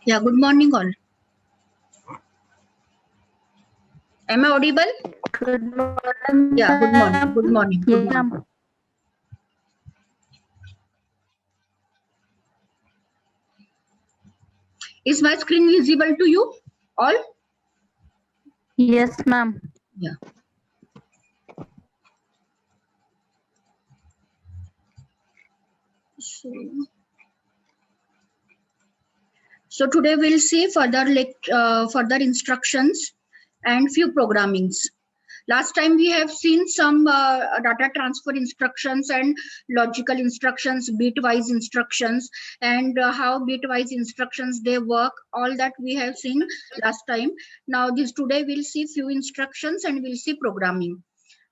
Yeah, good morning all. Am I audible? Good morning. Yeah, good morning. Good morning. Good Yes, morning. ma'am. Is my screen visible to you all? Yes, ma'am. Yeah. So today we'll see further instructions and few programmings. Last time we have seen some data transfer instructions and logical instructions, bitwise instructions, and how bitwise instructions they work. All that we have seen last time. Now today we'll see few instructions and we'll see programming.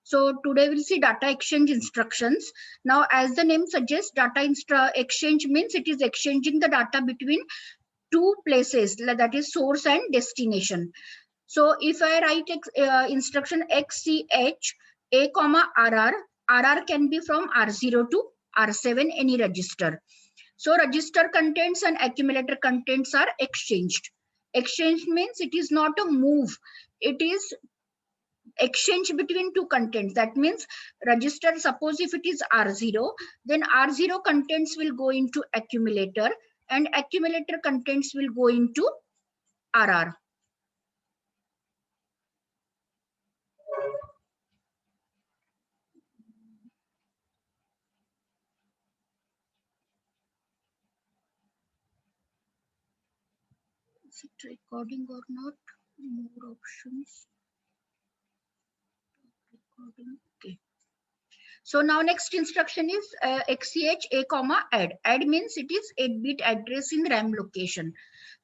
So today we'll see data exchange instructions. Now, as the name suggests, data exchange means it is exchanging the data between two places, that is source and destination. So if I write instruction XCH A comma RR, RR can be from R0 to R7, any register. So register contents and accumulator contents are exchanged. Exchange means it is not a move. It is exchange between two contents. That means register, suppose if it is R0, then R0 contents will go into accumulator and accumulator contents will go into RR. Is it recording or not? More options. Recording. Okay. So now next instruction is XCH A comma add. Add means it is 8-bit address in RAM location.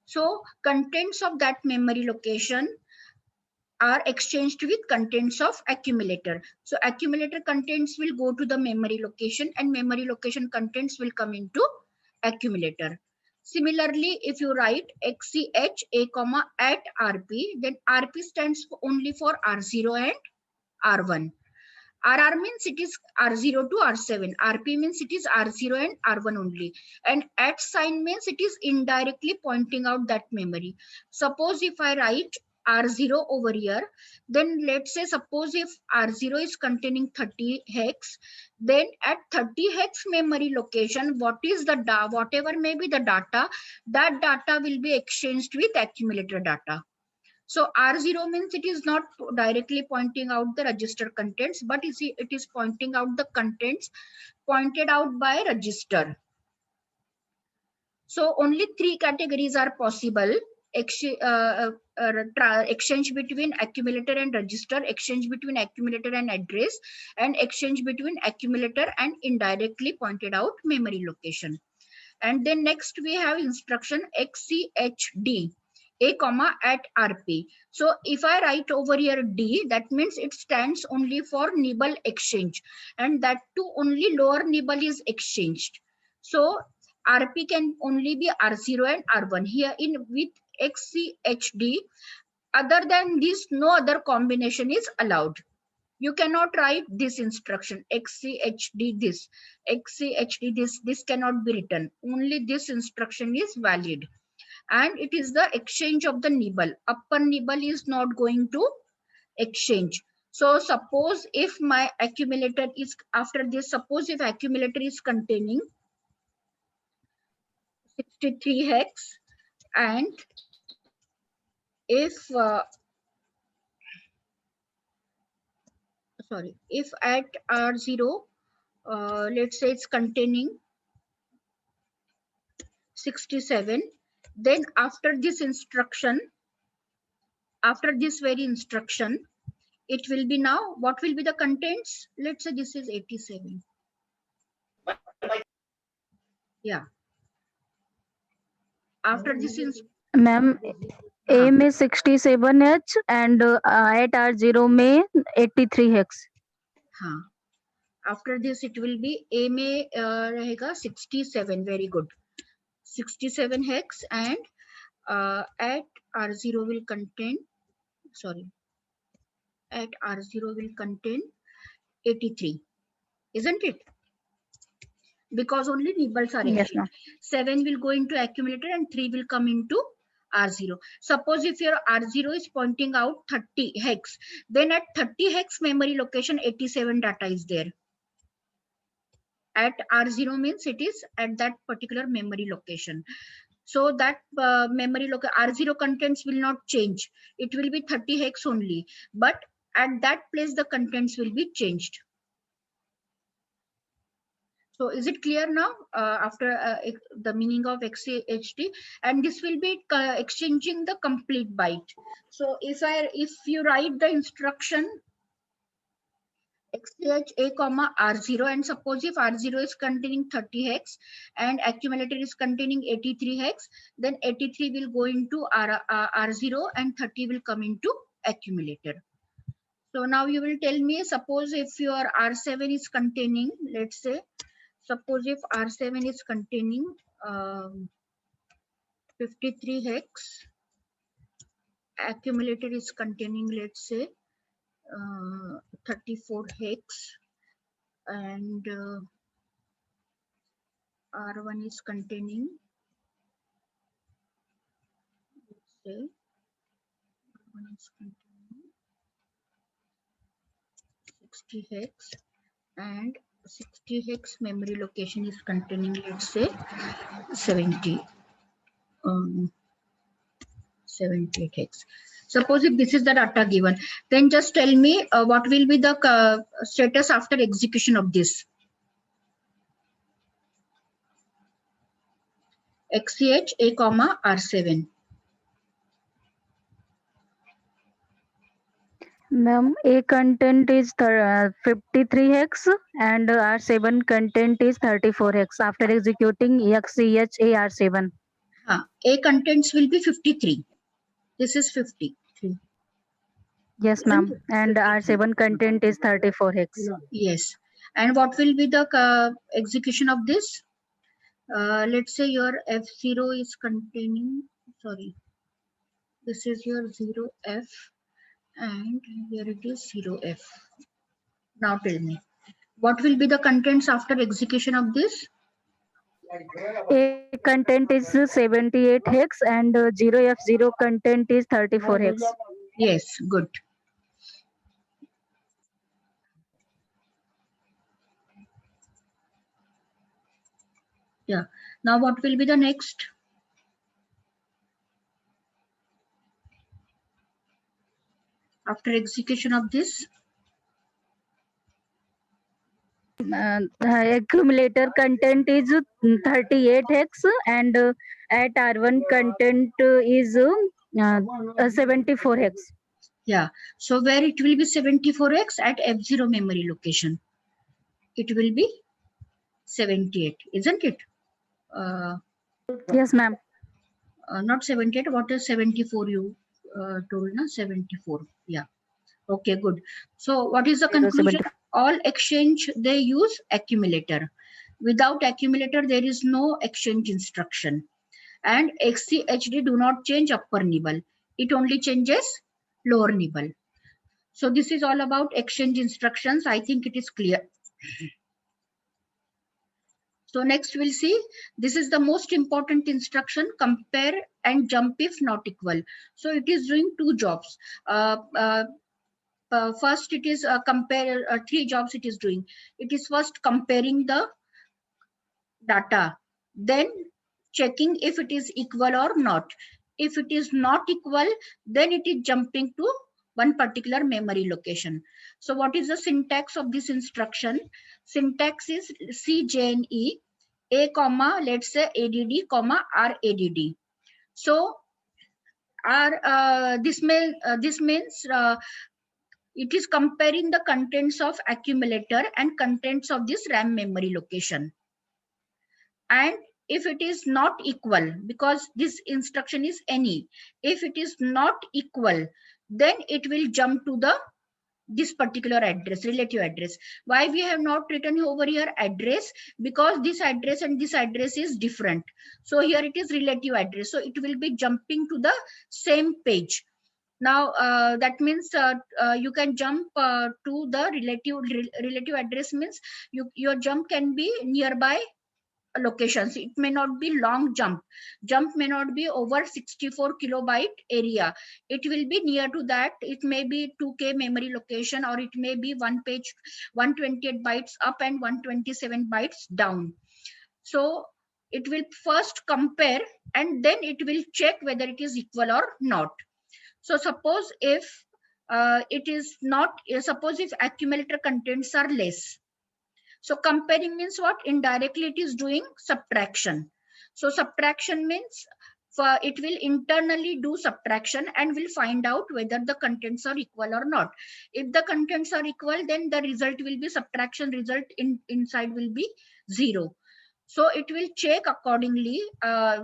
So contents of that memory location are exchanged with contents of accumulator. So accumulator contents will go to the memory location and memory location contents will come into accumulator. Similarly, if you write XCH A comma at RP, then RP stands only for R0 and R1. RR means it is R0 to R7. RP means it is R0 and R1 only. And at sign means it is indirectly pointing out that memory. Suppose if I write R0 over here, then let's say suppose if R0 is containing 30 hex, then at 30 hex memory location, what is the whatever may be the data, that data will be exchanged with accumulator data. So R0 means it is not directly pointing out the register contents, but it is pointing out the contents pointed out by register. So only three categories are possible: exchange between accumulator and register, exchange between accumulator and address, and exchange between accumulator and indirectly pointed out memory location. And then next we have instruction XCHD A comma at RP. So if I write over here D, that means it stands only for nibble exchange, and that too only lower nibble is exchanged. So RP can only be R0 and R1. Here in with XCHD, other than this, no other combination is allowed. You cannot write this instruction XCHD this, XCHD this cannot be written. Only this instruction is valid, and it is the exchange of the nibble. Upper nibble is not going to exchange. So suppose if my accumulator is after this, suppose if accumulator is containing 63 hex, and if if at R0 let's say it's containing 67, then after this instruction, after this very instruction, it will be now, what will be the contents? Let's say this is 87. Yeah. After this is Ma'am, A में 67 H and at R0 में 83 hex. हाँ. After this it will be A में रहेगा 67. Very good. 67 hex, and at R0 will contain, at R0 will contain 83, isn't it? Because only nibbles are exchanged. Yes, ma'am. 7 will go into accumulator and 3 will come into R0. Suppose if your R0 is pointing out 30 hex, then at 30 hex memory location 87 data is there. At R0 means it is at that particular memory location. So that memory R0 contents will not change. It will be 30 hex only, but at that place the contents will be changed. So is it clear now after the meaning of XCHD? And this will be exchanging the complete byte. So if you write the instruction XCH A comma R0, and suppose if R0 is containing 30 hex and accumulator is containing 83 hex, then 83 will go into R0 and 30 will come into accumulator. So now you will tell me, suppose if your R7 is containing, let's say, suppose if R7 is containing 53 hex, accumulator is containing, let's say, 34 hex, and R1 is containing, let's say, R1 is containing 60 hex, and 60 hex memory location is containing, let's say, 78 hex. Suppose if this is the data given, then just tell me what will be the status after execution of this. XCH A comma R7. Ma'am, A content is 53 hex and R7 content is 34 hex after executing XCH AR7. A contents will be 53. This is 53. Yes, ma'am. And R7 content is 34 hex. Yes. And what will be the execution of this? Let's say your F0 is containing, sorry, this is your 0F and here it is 0F. Now tell me, what will be the contents after execution of this? A content is 78 hex and 0F0 content is 34 hex. Yes, good. Yeah. Now what will be the next? After execution of this? Accumulator content is 38 hex and at R1 content is 74 hex. Yeah. So where it will be 74x at F0 memory location? It will be 78, isn't it? Yes, ma'am. Not 78. What is 74? You told na 74. Yeah. Okay, good. So what is the conclusion? All exchange they use accumulator. Without accumulator, there is no exchange instruction. And XCHD do not change upper nibble. It only changes lower nibble. So this is all about exchange instructions. I think it is clear. So next we'll see, this is the most important instruction, compare and jump if not equal. So it is doing two jobs. First it is compare, three jobs it is doing. It is first comparing the data, then checking if it is equal or not. If it is not equal, then it is jumping to one particular memory location. So what is the syntax of this instruction? Syntax is CJNE A comma, let's say ADD comma RADD. So this means it is comparing the contents of accumulator and contents of this RAM memory location. And if it is not equal, because this instruction is any, if it is not equal, then it will jump to the this particular address, relative address. Why we have not written over here address? Because this address and this address is different. So here it is relative address. So it will be jumping to the same page. Now that means you can jump to the relative address, means your jump can be nearby locations. It may not be long jump may not be over 64 kilobyte area. It will be near to that. It may be 2K memory location, or it may be one page 128 bytes up and 127 bytes down. So it will first compare, and then it will check whether it is equal or not. So suppose if it is not, suppose if accumulator contents are less. So comparing means what? Indirectly it is doing subtraction. So subtraction means it will internally do subtraction and will find out whether the contents are equal or not. If the contents are equal, then the result will be subtraction result inside will be 0. So it will check accordingly.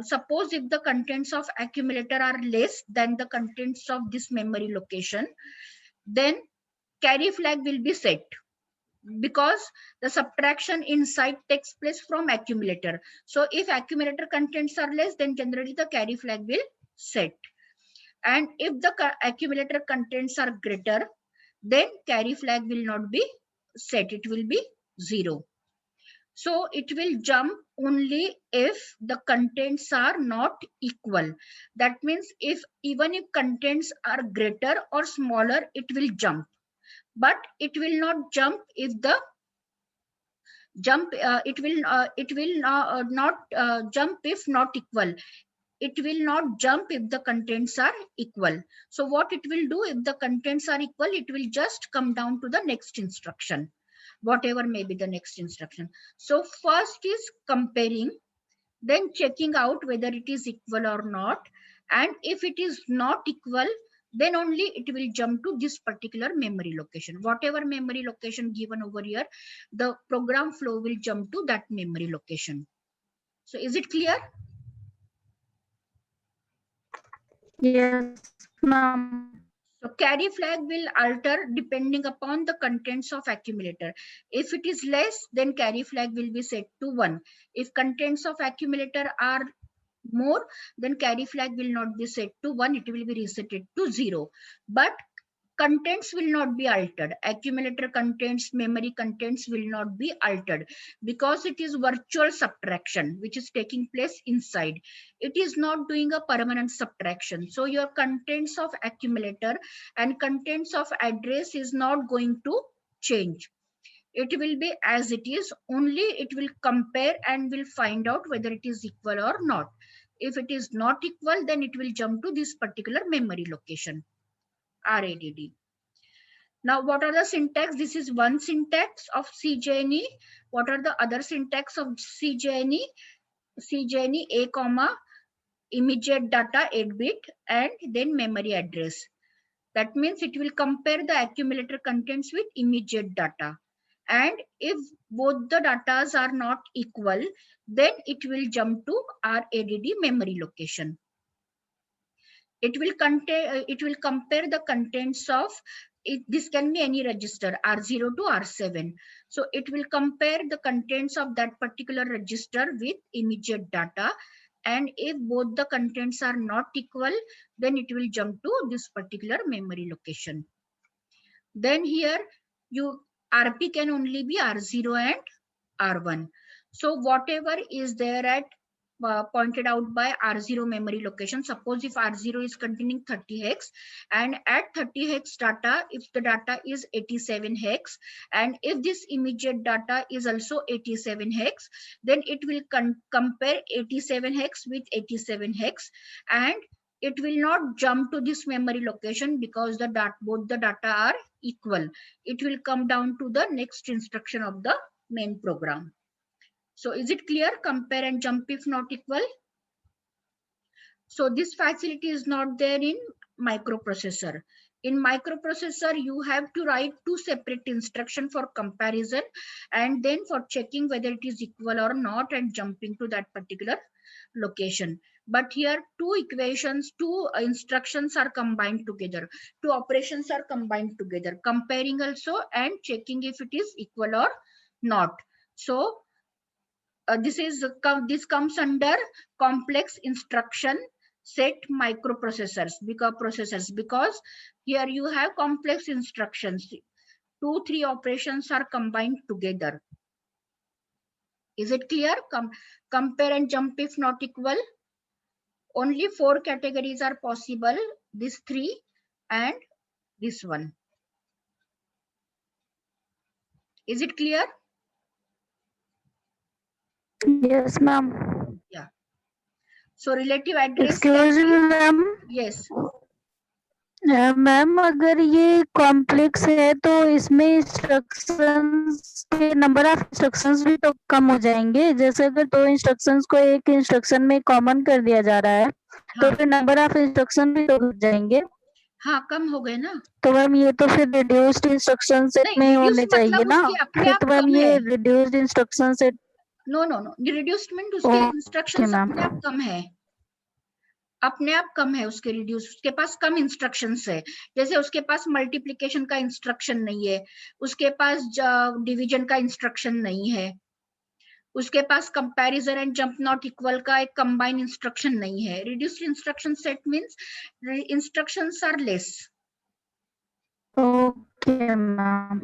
Suppose if the contents of accumulator are less than the contents of this memory location, then carry flag will be set, because the subtraction inside takes place from accumulator. So if accumulator contents are less, then generally the carry flag will set. And if the accumulator contents are greater, then carry flag will not be set. It will be 0. So it will jump only if the contents are not equal. That means even if contents are greater or smaller, it will jump. But it will not jump if the it will not jump if not equal. It will not jump if the contents are equal. So what it will do, if the contents are equal, it will just come down to the next instruction, whatever may be the next instruction. So first is comparing, then checking out whether it is equal or not. And if it is not equal, then only it will jump to this particular memory location. Whatever memory location given over here, the program flow will jump to that memory location. So is it clear? Yes, ma'am. So carry flag will alter depending upon the contents of accumulator. If it is less, then carry flag will be set to 1. If contents of accumulator are more, then carry flag will not be set to 1. It will be resetted to 0. But contents will not be altered. Accumulator contents, memory contents will not be altered, because it is virtual subtraction which is taking place inside. It is not doing a permanent subtraction. So your contents of accumulator and contents of address is not going to change. It will be as it is, only it will compare and will find out whether it is equal or not. If it is not equal, then it will jump to this particular memory location, RADD. Now, what are the syntax? This is one syntax of CJNE. What are the other syntax of CJNE? CJNE A comma immediate data 8-bit and then memory address. That means it will compare the accumulator contents with immediate data. And if both the datas are not equal, then it will jump to RADD memory location. It will compare the contents of this can be any register R0 to R7. So it will compare the contents of that particular register with immediate data. And if both the contents are not equal, then it will jump to this particular memory location. Then here RP can only be R0 and R1. So whatever is there at pointed out by R0 memory location. Suppose if R0 is containing 30 hex, and at 30 hex data, if the data is 87 hex, and if this immediate data is also 87 hex, then it will compare 87 hex with 87 hex, and it will not jump to this memory location because both the data are equal. It will come down to the next instruction of the main program. So is it clear? Compare and jump if not equal. So this facility is not there in microprocessor. In microprocessor, you have to write two separate instructions for comparison and then for checking whether it is equal or not and jumping to that particular location. But here two equations, two instructions are combined together. Two operations are combined together, comparing also and checking if it is equal or not. So this comes under complex instruction set microprocessors because here you have complex instructions. 2-3 operations are combined together. Is it clear? Compare and jump if not equal. Only 4 categories are possible. This 3 and this one. Is it clear? Yes, ma'am. Yeah. So relative address Excuse can be, me, ma'am. yes. Ma'am अगर ये complex है तो इसमें instructions के number of instructions भी तो कम हो जाएंगे। जैसे अगर 2 इंस्ट्रक्शंस को एक इंस्ट्रक्शन में कॉमन कर दिया जा रहा है तो हाँ, फिर नंबर ऑफ इंस्ट्रक्शन भी तो घट जाएंगे। हाँ, कम हो गए ना। तो मैम ये तो फिर रिड्यूस्ड इंस्ट्रक्शन सेट नहीं, में रिड्यूस होने चाहिए मतलब ना। उसके अपने फिर आप तो मैम कम है। ये reduced instruction set. No no no, reduced mean उसके ओके इंस्ट्रक्शंस मैम। अपने आप कम है। अपने आप कम है उसके रिड्यूस, उसके पास कम इंस्ट्रक्शंस है। जैसे उसके पास मल्टीप्लिकेशन का इंस्ट्रक्शन नहीं है, उसके पास डिवीजन का इंस्ट्रक्शन नहीं है, उसके पास comparison and jump not equal का एक कंबाइन इंस्ट्रक्शन नहीं है। Reduced instruction set means instructions are less okay ma'am,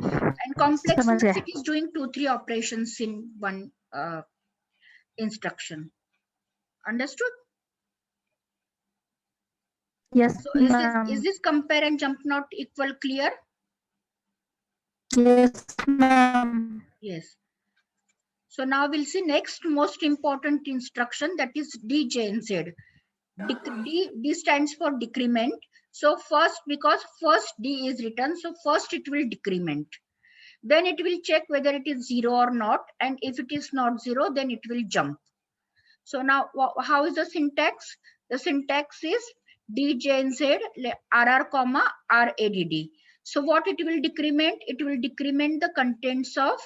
and complex समझ means गए। it is doing 2-3 operations in one instruction. Understood? Yes So ma'am. is this compare and jump not equal clear? Yes ma'am. Yes. So now we'll see next most important instruction, that is D, J, and Z. D stands for decrement. So first, because first D is written, so first it will decrement. Then it will check whether it is 0 or not. And if it is not 0, then it will jump. So now how is the syntax? The syntax is D, J, and Z, RR, comma, RADD. So what it will decrement? It will decrement the contents of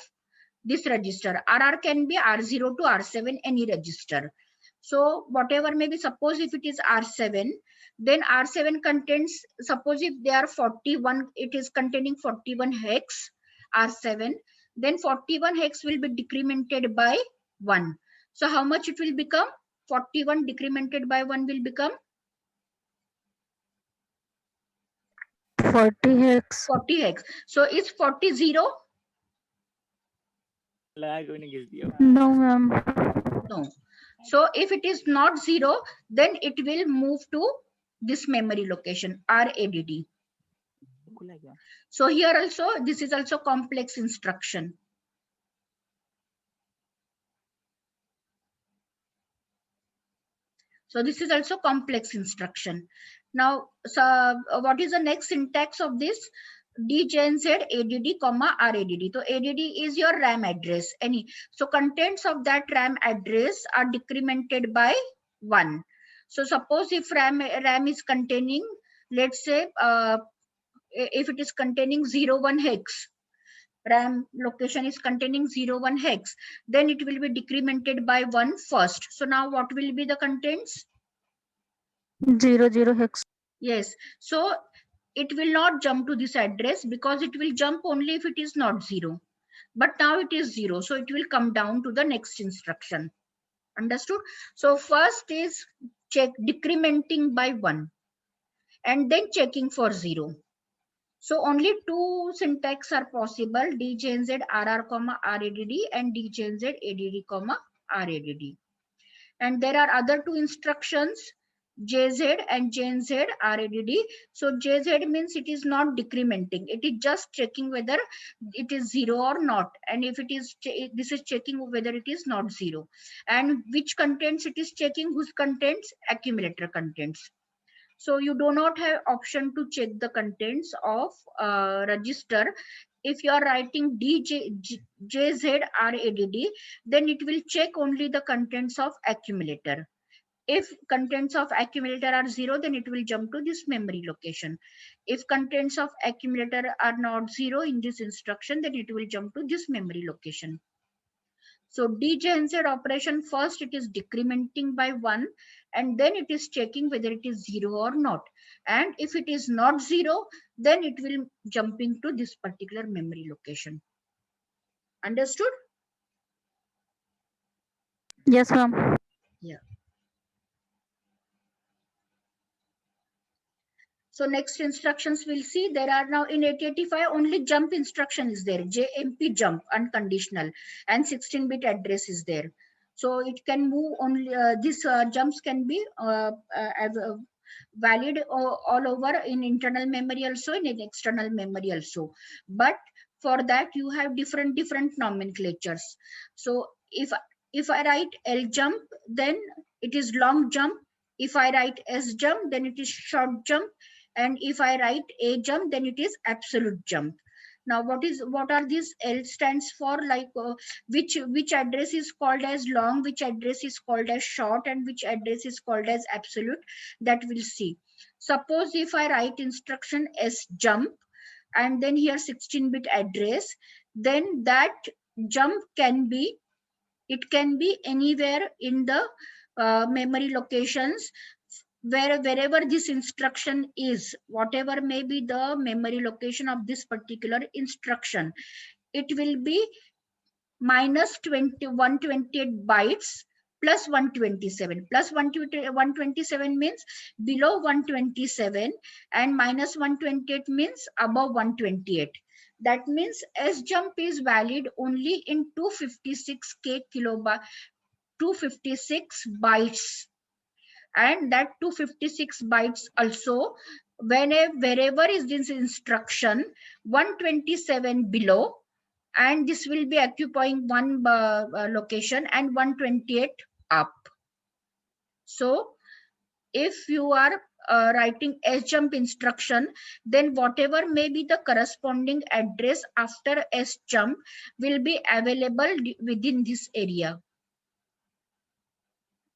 this register. RR can be R0 to R7, any register. So whatever may be, suppose if it is R7, then R7 contains, suppose if they are 41, it is containing 41 hex, R7, then 41 hex will be decremented by 1. So how much it will become? 41 decremented by 1 will become 40 hex। 40 hex. So is 40 0? No ma'am। No. So if it is not 0, then it will move to this memory location, RADD. So here also, this is also complex instruction. So this is also complex instruction. Now, so what is the next syntax of this? DGenZ ADD, comma RADD. So ADD is your RAM address. So contents of that RAM address are decremented by 1. So suppose if RAM is containing, let's say, if it is containing 01 hex, RAM location is containing 01 hex, then it will be decremented by 1 first. So now what will be the contents? 00 hex। Yes. So it will not jump to this address because it will jump only if it is not 0. But now it is 0. So it will come down to the next instruction. Understood? So first is check decrementing by 1 and then checking for 0. So only 2 syntax are possible, DJNZ RR, RADD and DJNZ ADD, RADD. And there are other 2 instructions, JZ and JNZ RADD. So JZ means it is not decrementing. It is just checking whether it is 0 or not. And if it is, this is checking whether it is not 0. And which contents it is checking? Whose contents? Accumulator contents. So you do not have option to check the contents of register. If you are writing DJZRADD, then it will check only the contents of accumulator. If contents of accumulator are 0, then it will jump to this memory location. If contents of accumulator are not 0 in this instruction, then it will jump to this memory location. So DJNZ operation, first it is decrementing by 1 and then it is checking whether it is 0 or not. And if it is not 0, then it will jumping to this particular memory location. Understood? Yes ma'am। Yeah. So next instructions we'll see. There are now in 8085 only jump instruction is there, JMP jump unconditional, and 16-bit address is there. So it can move only these jumps can be valid all over in internal memory also, in external memory also. But for that you have different nomenclatures. So if I write L jump, then it is long jump. If I write S jump, then it is short jump. And if I write A jump, then it is absolute jump. Now what are these? L stands for, like which address is called as long, which address is called as short, and which address is called as absolute, that we'll see. Suppose if I write instruction S jump and then here 16-bit address, then that jump can be, it can be anywhere in the memory locations, wherever this instruction is, whatever may be the memory location of this particular instruction, it will be minus 128 bytes plus 127. Plus 127 means below 127, and minus 128 means above 128. That means S jump is valid only in 256k kilobyte, 256 bytes, and that 256 bytes also, wherever is this instruction 127 below, and this will be occupying one location, and 128 up. So if you are writing S jump instruction, then whatever may be the corresponding address after S jump will be available within this area.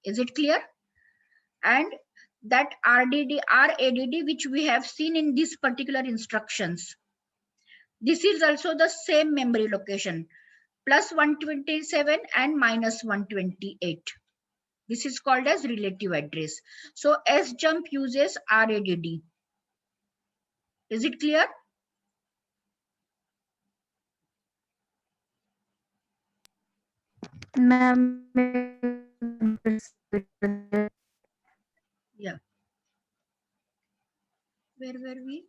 Is it clear? And that RADD which we have seen in these particular instructions, this is also the same memory location, plus 127 and minus 128. This is called as relative address. So S jump uses RADD. Is it clear? Ma'am, Yeah. Where were we?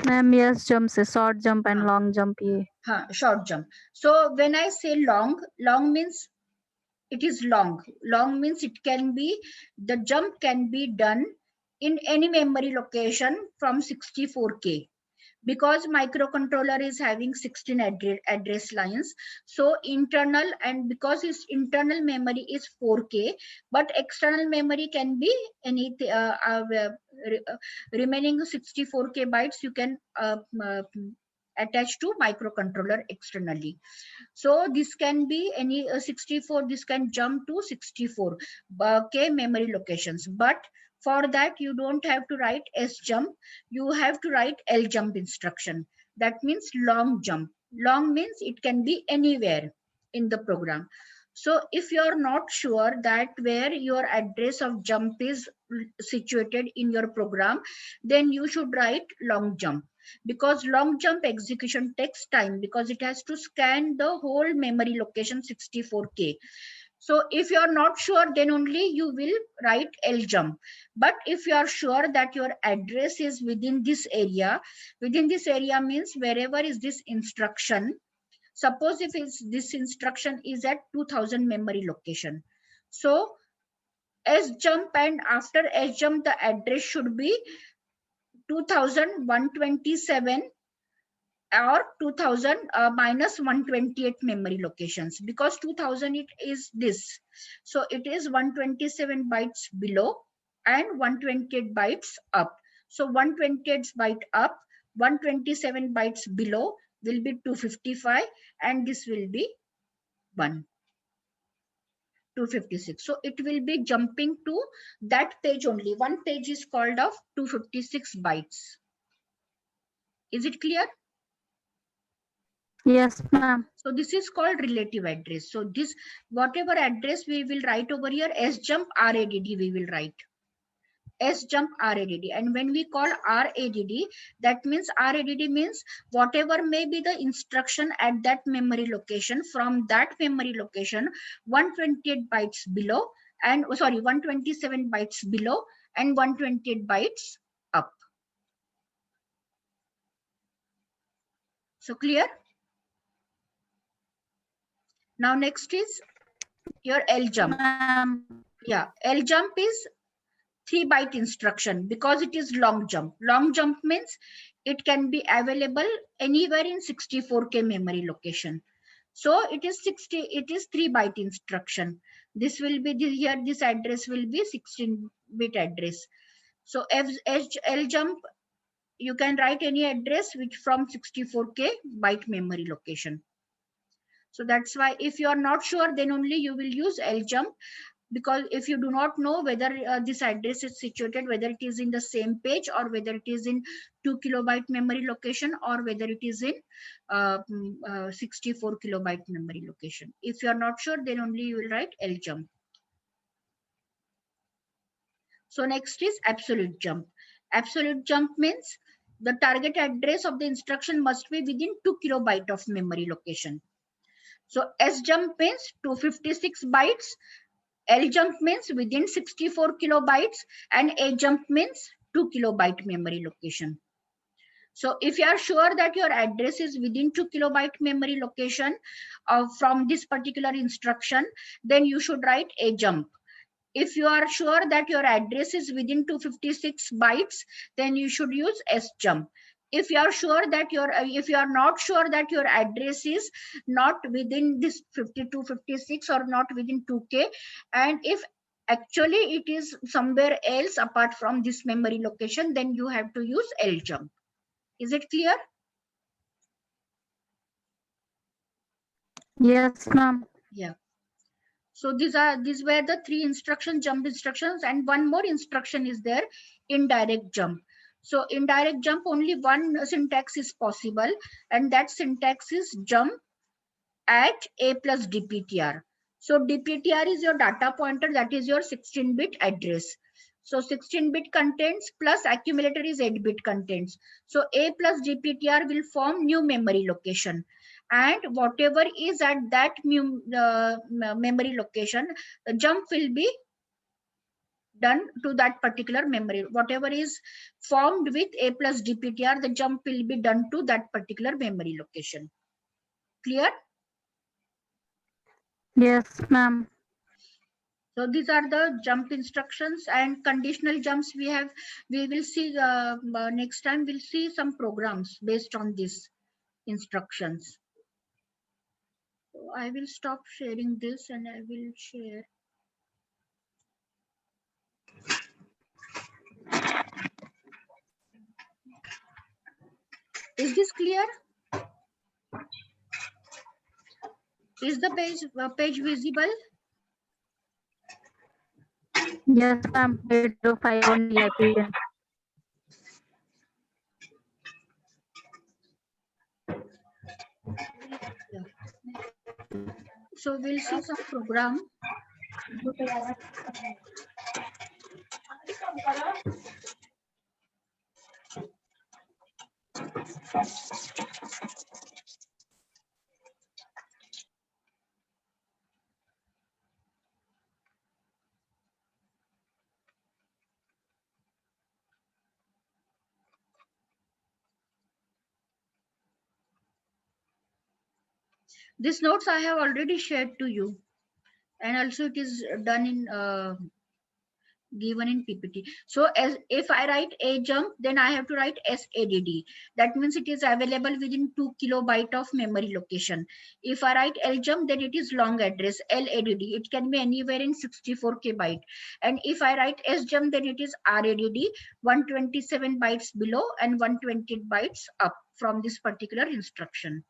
ma'am, yes, jump से short jump and हाँ, long jump ये. short jump. So when I say long, long means it is long. Long means it can be, the jump can be done in any memory location from 64k, because microcontroller is having 16 address lines. So internal, and because its internal memory is 4k, but external memory can be any remaining 64k bytes you can attach to microcontroller externally. So this can be any 64, this can jump to 64 k memory locations. But for that you don't have to write S jump, you have to write L jump instruction. That means long jump. Long means it can be anywhere in the program. So if you are not sure that where your address of jump is situated in your program, then you should write long jump, because long jump execution takes time, because it has to scan the whole memory location 64k. So if you are not sure, then only you will write L jump. But if you are sure that your address is within this area means wherever is this instruction. Suppose if this instruction is at 2000 memory location, so S jump, and after S jump the address should be 2127 or 2000 minus 128 memory locations, because 2000 it is this, so it is 127 bytes below and 128 bytes up. So 128 byte up, 127 bytes below will be 255, and this will be 256. So it will be jumping to that page only. One page is called of 256 bytes. Is it clear? Yes, ma'am. So this is called relative address. So this, whatever address we will write over here, S jump RADD we will write. S jump RADD. And when we call RADD, that means RADD means whatever may be the instruction at that memory location, from that memory location 128 bytes below and 127 bytes below and 128 bytes up. So clear? Now next is your L jump. Yeah, L jump is 3 byte instruction because it is long jump. Long jump means it can be available anywhere in 64K memory location. So it is 3 byte instruction. This will be here, this address will be 16-bit address. So L jump, you can write any address which from 64K byte memory location. So that's why if you are not sure, then only you will use L jump, because if you do not know whether this address is situated, whether it is in the same page or whether it is in 2 kilobyte memory location or whether it is in 64 kilobyte memory location. If you are not sure, then only you will write L jump. So next is absolute jump. Absolute jump means the target address of the instruction must be within 2 kilobyte of memory location. So S jump means 256 bytes, L jump means within 64 kilobytes, and A jump means 2 kilobyte memory location. So if you are sure that your address is within 2 kilobyte memory location from this particular instruction, then you should write A jump. If you are sure that your address is within 256 bytes, then you should use S jump. If you are sure that if you are not sure that your address is not within this 5256 or not within 2K, and if actually it is somewhere else apart from this memory location, then you have to use L jump. Is it clear? Yes, ma'am. Yeah. So these were the 3 jump instructions, and one more instruction is there, indirect jump. So indirect jump, only one syntax is possible, and that syntax is jump at A plus DPTR. So DPTR is your data pointer, that is your 16-bit address. So 16-bit contents plus accumulator is 8-bit contents. So A plus DPTR will form new memory location, and whatever is at that memory location, the jump will be done to that particular memory. Whatever is formed with A plus DPTR, the jump will be done to that particular memory location. Clear? Yes, ma'am. So these are the jump instructions, and conditional jumps we will see next time. We'll see some programs based on these instructions. So I will stop sharing this and I will share. Is this clear? Is the page visible? Yes, ma'am. 805 only appearance. Yeah. So we'll see some program. These notes I have already shared to you, and also it is done in given in PPT. So as if I write A jump, then I have to write SADD. That means it is available within 2 kilobyte of memory location. If I write L jump, then it is long address LADD. It can be anywhere in 64K byte. And if I write S jump, then it is RADD, 127 bytes below and 120 bytes up from this particular instruction.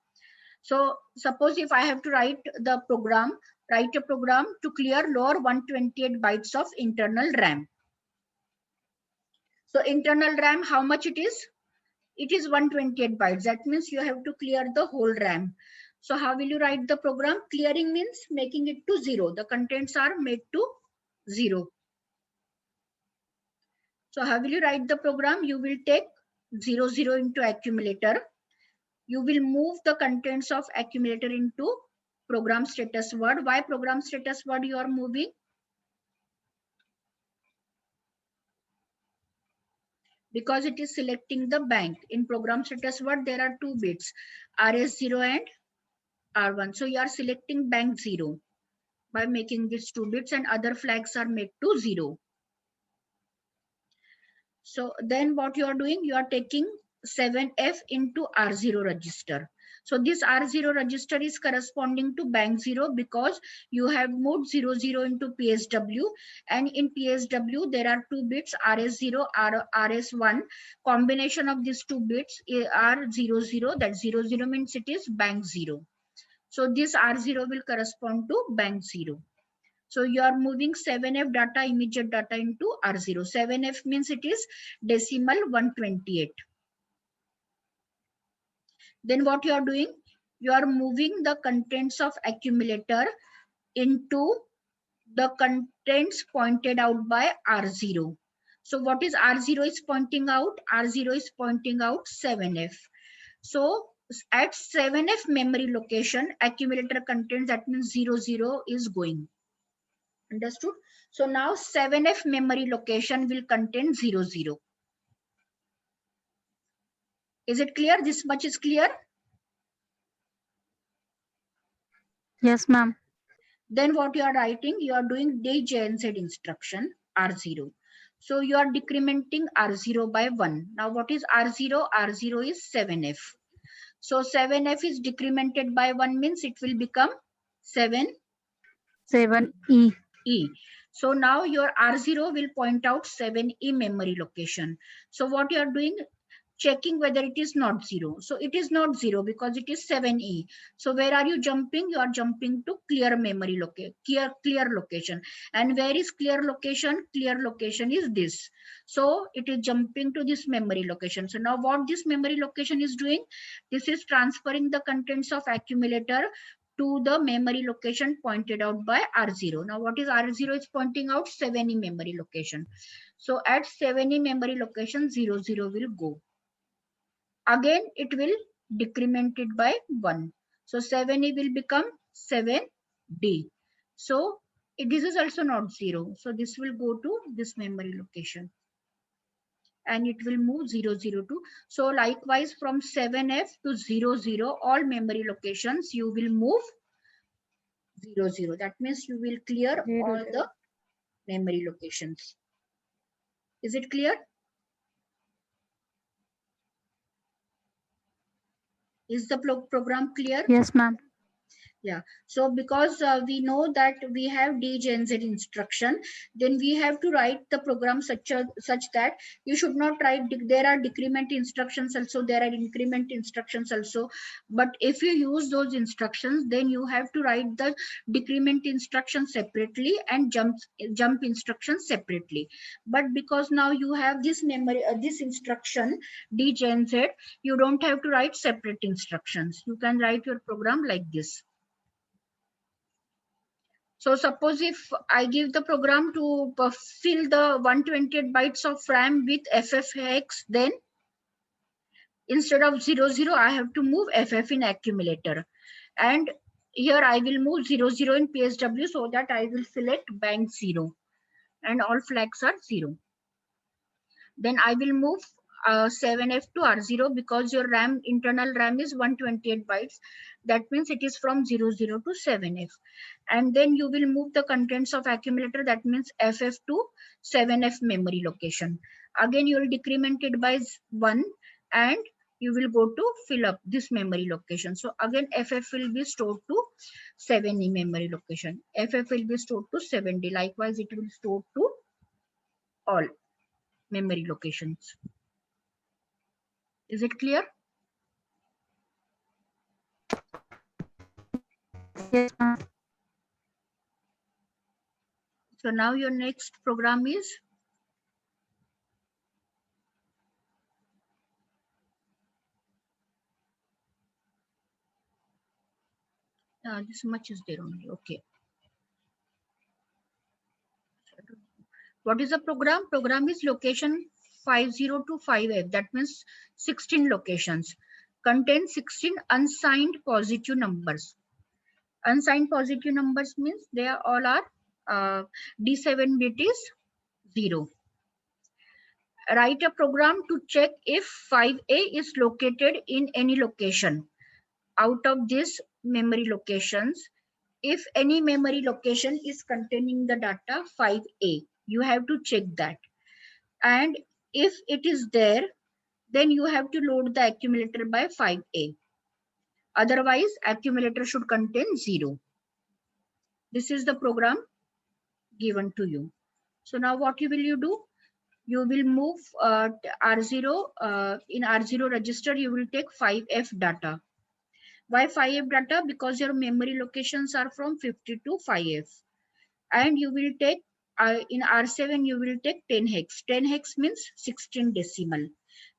So suppose if I have to write a program to clear lower 128 bytes of internal RAM. So internal RAM, how much it is? It is 128 bytes. That means you have to clear the whole RAM. So how will you write the program? Clearing means making it to 0. The contents are made to 0. So how will you write the program? You will take 0, 0 into accumulator. You will move the contents of accumulator into program status word. Why program status word you are moving? because it is selecting the bank. In program status word, there are two bits, RS0 and R1. So you are selecting bank 0 by making these two bits, and other flags are made to 0. So then what you are doing, you are taking 7F into R0 register. So this R0 register is corresponding to bank 0 because you have moved 00 into PSW, and in PSW there are two bits, RS0, RS1. Combination of these two bits are 00. That 00 means it is bank 0. So this R0 will correspond to bank 0. So you are moving 7F data, immediate data into R0. 7F means it is decimal 128. Then what you are doing? You are moving the contents of accumulator into the contents pointed out by R0. So what is R0 is pointing out? R0 is pointing out 7F. So at 7F memory location, accumulator contents, that means 00 is going. Understood? So now 7F memory location will contain 00. Is it clear? This much is clear? Yes, ma'am. Then what you are writing, you are doing DJNZ instruction R0. So you are decrementing R0 by 1. Now what is R0? R0 is 7F. So 7F is decremented by 1 means it will become 7E. 7E. So now your R0 will point out 7E memory location. So what you are doing, checking whether it is not 0. So it is not 0 because it is 7E. So where are you jumping? You are jumping to clear memory location, clear location. And where is clear location? Clear location is this. So it is jumping to this memory location. So now what this memory location is doing? This is transferring the contents of accumulator to the memory location pointed out by R0. Now what is R0 is pointing out? 7E memory location. So at 7E memory location, 00 will go. Again it will decrement it by 1. So 7E will become 7D. So this is also not 0. So this will go to this memory location and it will move 002. So likewise from 7F to 00, all memory locations you will move 00. That means you will clear all the memory locations. Is it clear? Is the program clear? Yes, ma'am. Yeah. So because we know that we have DJNZ instruction, then we have to write the program such that you should not write, there are decrement instructions also, there are increment instructions also. But if you use those instructions, then you have to write the decrement instruction separately and jump instructions separately. But because now you have this memory, this instruction DJNZ, you don't have to write separate instructions. You can write your program like this. So suppose if I give the program to fill the 128 bytes of RAM with FF hex, then instead of 00, I have to move FF in accumulator. And here I will move 00 in PSW so that I will select bank 0 and all flags are 0. Then I will move 7F to R0 because your RAM, internal RAM is 128 bytes. That means it is from 00 to 7F. And then you will move the contents of accumulator, that means FF to 7F memory location. Again, you will decrement it by 1 and you will go to fill up this memory location. So again, FF will be stored to 7E memory location. FF will be stored to 7D. Likewise, it will store to all memory locations. Is it clear? Yes, ma'am. So now your next program is this much is there only. Okay. What is the program? Program is location 50 to 5F. That means 16 locations. Contains 16 unsigned positive numbers. Unsigned positive numbers means they are all are D7 bit is 0. write a program to check if 5A is located in any location out of these memory locations. If any memory location is containing the data 5A, you have to check that. And if it is there, then you have to load the accumulator by 5A. Otherwise, accumulator should contain 0. This is the program given to you. So now what will you do? You will move R0, in R0 register, you will take 5F data. Why 5F data? Because your memory locations are from 50 to 5F. And you will take, in R7, you will take 10 hex. 10 hex means 16 decimal.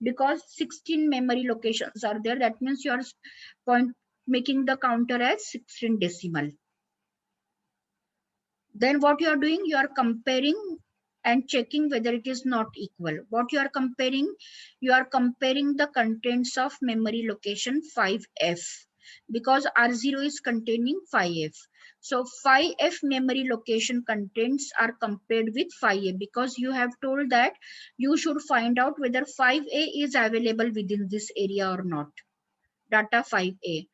Because 16 memory locations are there, that means you are making the counter as 16 decimal. Then what you are doing, you are comparing and checking whether it is not equal. What you are comparing the contents of memory location 5F, because R0 is containing 5F. So 5F memory location contents are compared with 5A, because you have told that you should find out whether 5A is available within this area or not. Data 5A.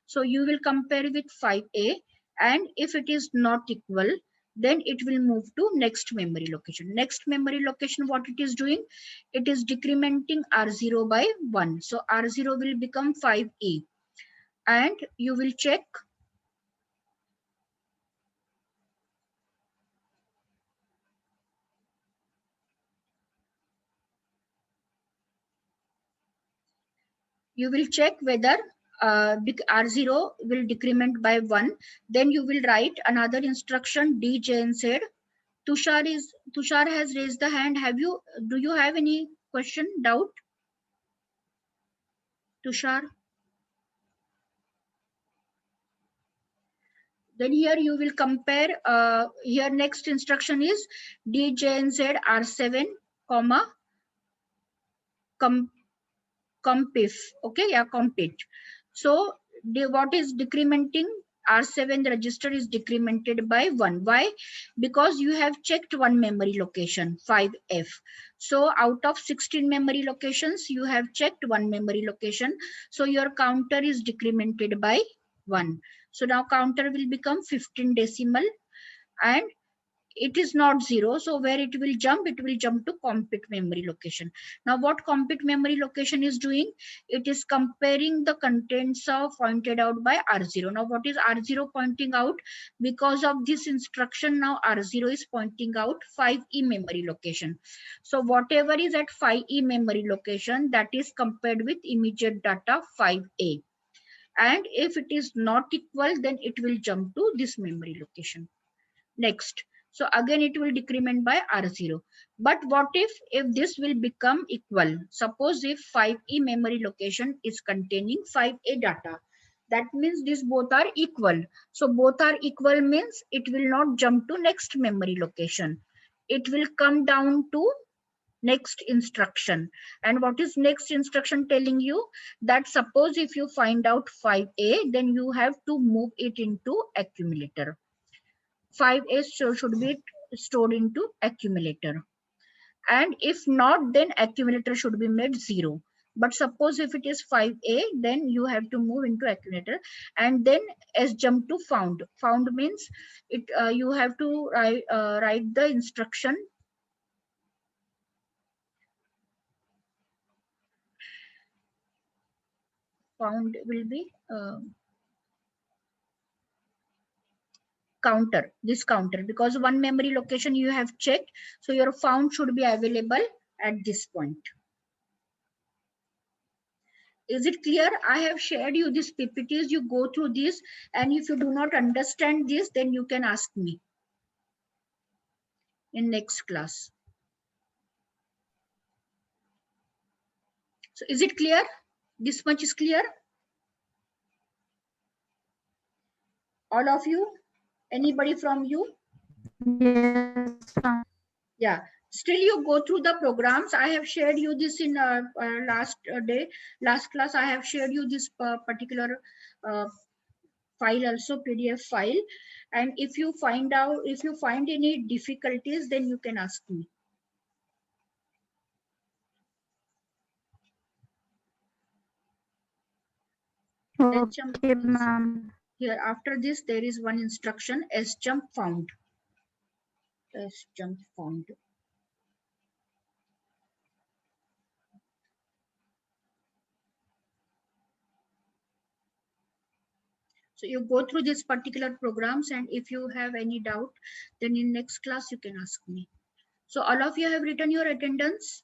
So you will compare with 5A, and if it is not equal, then it will move to next memory location. Next memory location, what it is doing? It is decrementing R0 by 1. So R0 will become 5E. And you will check whether R0 will decrement by 1. Then you will write another instruction DJNZ. Tushar has raised the hand. Do you have any question, doubt? Tushar? Then here you will compare, here next instruction is DJNZ R7, comma, compif. Okay, yeah, compit. So what is decrementing? R7 register is decremented by 1. Why? Because you have checked one memory location, 5F. So out of 16 memory locations, you have checked one memory location. So your counter is decremented by 1. So now counter will become 15 decimal, and it is not 0. So where it will jump to compute memory location. Now what compute memory location is doing? It is comparing the contents of pointed out by R0. Now what is R0 pointing out? Because of this instruction, now R0 is pointing out 5E memory location. So whatever is at 5E memory location, that is compared with immediate data 5A. And if it is not equal, then it will jump to this memory location. Next. So again it will decrement by R0. But what if this will become equal? Suppose if 5E memory location is containing 5A data. That means these both are equal. So both are equal means it will not jump to next memory location. It will come down to next instruction. And what is next instruction telling you? That suppose if you find out 5A, then you have to move it into accumulator. 5A should be stored into accumulator. And if not, then accumulator should be made 0. But suppose if it is 5A, then you have to move into accumulator, and then S jump to found. Found means it you have to write the instruction. Found will be counter, this counter, because one memory location you have checked, so your found should be available at this point. Is it clear? I have shared you these PPTs. You go through this, and if you do not understand this, then you can ask me in next class. So is it clear? This much is clear? All of you? Anybody from you? Yes. Yeah. Still you go through the programs. I have shared you this in last class. I have shared you this particular file, also PDF file. And if you find any difficulties, then you can ask me. sjump Okay, means ma'am. here after this there is one instruction sjump found. Sjump found. So you go through these particular programs, and if you have any doubt, then in next class you can ask me. So all of you have written your attendance.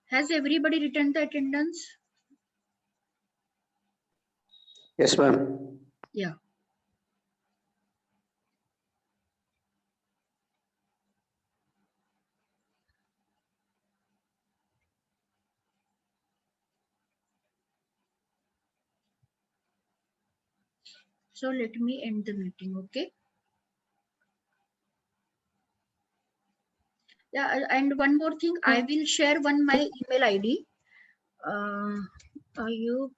Has everybody written the attendance? Yes, ma'am. Yeah. So let me end the meeting, okay? Yeah, and one more thing, I will share my email ID. Ayub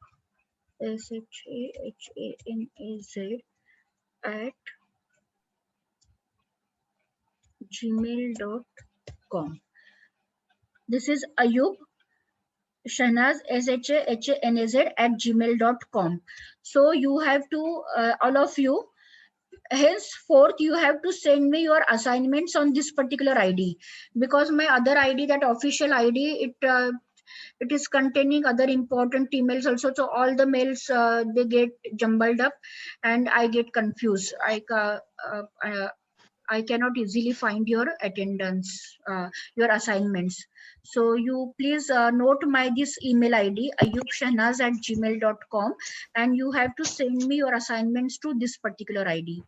Shahanaz at gmail.com. This is Ayub Shahanaz Shahanaz at gmail.com. So you have to all of you henceforth you have to send me your assignments on this particular ID, because my other ID, that official ID, it is containing other important emails also, so all the mails they get jumbled up and I get confused. I cannot easily find your attendance, your assignments. So you please note my this email ID ayubshahnaz at gmail.com, and you have to send me your assignments to this particular ID.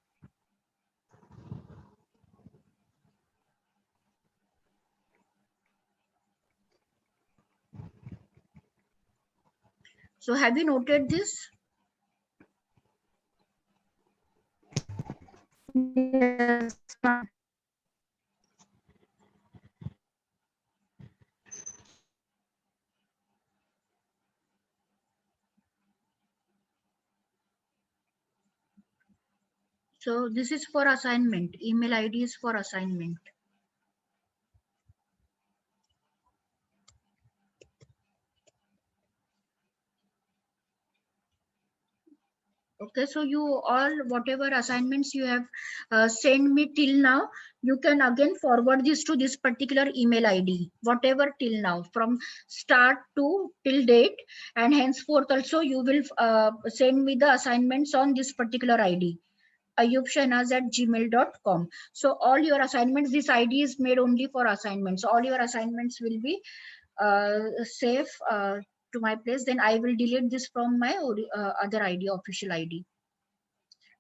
So have you noted this? Yes, ma'am. So this is for assignment. Email ID is for assignment. Okay, so you all, whatever assignments you have sent me till now, you can again forward this to this particular email ID, whatever till now, from start to till date, and henceforth also you will send me the assignments on this particular ID, ayubshahnaz at gmail.com. So all your assignments, this ID is made only for assignments. All your assignments will be safe to my place. Then I will delete this from my other ID, official ID.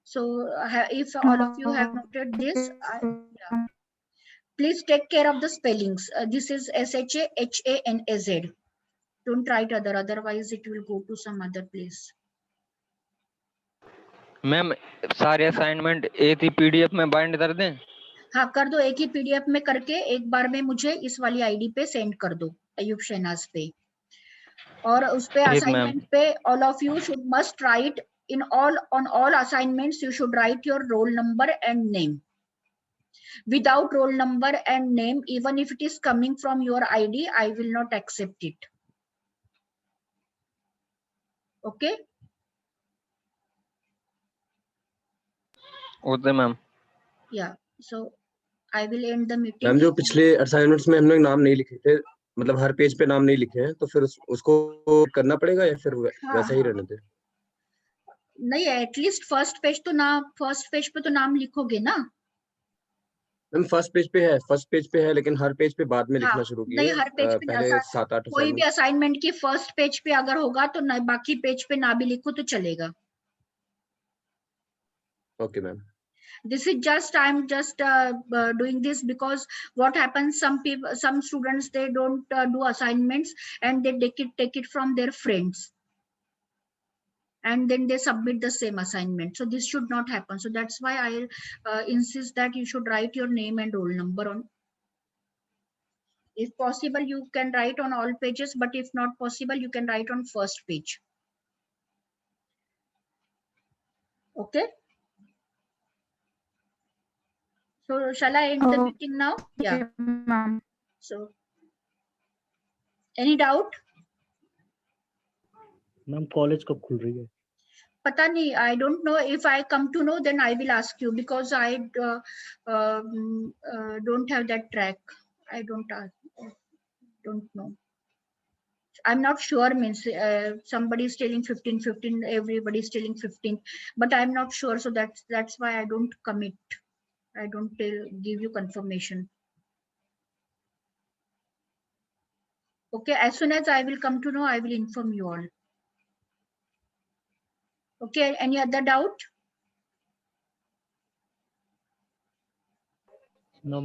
So if all of you have noted this, yeah, please take care of the spellings. This is Shahanaz. Don't write other, otherwise it will go to some other place. Ma'am सारे assignment एक ही PDF में bind कर दें? हाँ कर दो, एक ही PDF में करके एक बार में मुझे इस वाली आईडी पे सेंड कर दो, अयूब शहनाज पे. और उस पे ठीक मैम. असाइनमेंट पे all of you should must write in all assignments you should write your roll number and name. Without roll number and name, even if it is coming from your ID, I will not accept it. Okay? Okay ma'am. Yeah. So I will end the meeting. Ma'am जो पिछले assignments में हमने नाम नहीं लिखे थे, मतलब हर page पे नाम नहीं लिखे हैं, तो फिर उसको करना पड़ेगा या फिर वैसा ही रहने दें? नहीं, एटलीस्ट फर्स्ट पेज पे तो नाम लिखोगे ना. मैम फर्स्ट पेज पे है लेकिन हर पेज पे बाद में लिखना शुरू किए. नहीं, हर पेज पे पहले 7-8 कोई भी असाइनमेंट की फर्स्ट पेज पे अगर होगा तो न, बाकी पेज पे ना भी लिखो तो चलेगा. Okay ma'am. This is just I'm just doing this because what happens, some students, they don't do assignments and they take it from their friends and then they submit the same assignment. So this should not happen. So that's why I insist that you should write your name and roll number on. If possible, you can write on all pages, but if not possible, you can write on first page. Okay. So shall I end the Oh, meeting now? Yeah. okay, ma'am. So any doubt? Ma'am college कब खुल रही है? Pata nahi, I don't know. If I come to know, then I will ask you, because I don't have that track. I don't know. I'm not sure, means somebody is telling 15, everybody is telling 15, but I'm not sure. So that's why I don't commit. I don't give you confirmation. Okay, as soon as I will come to know, I will inform you all. Okay, any other doubt? No,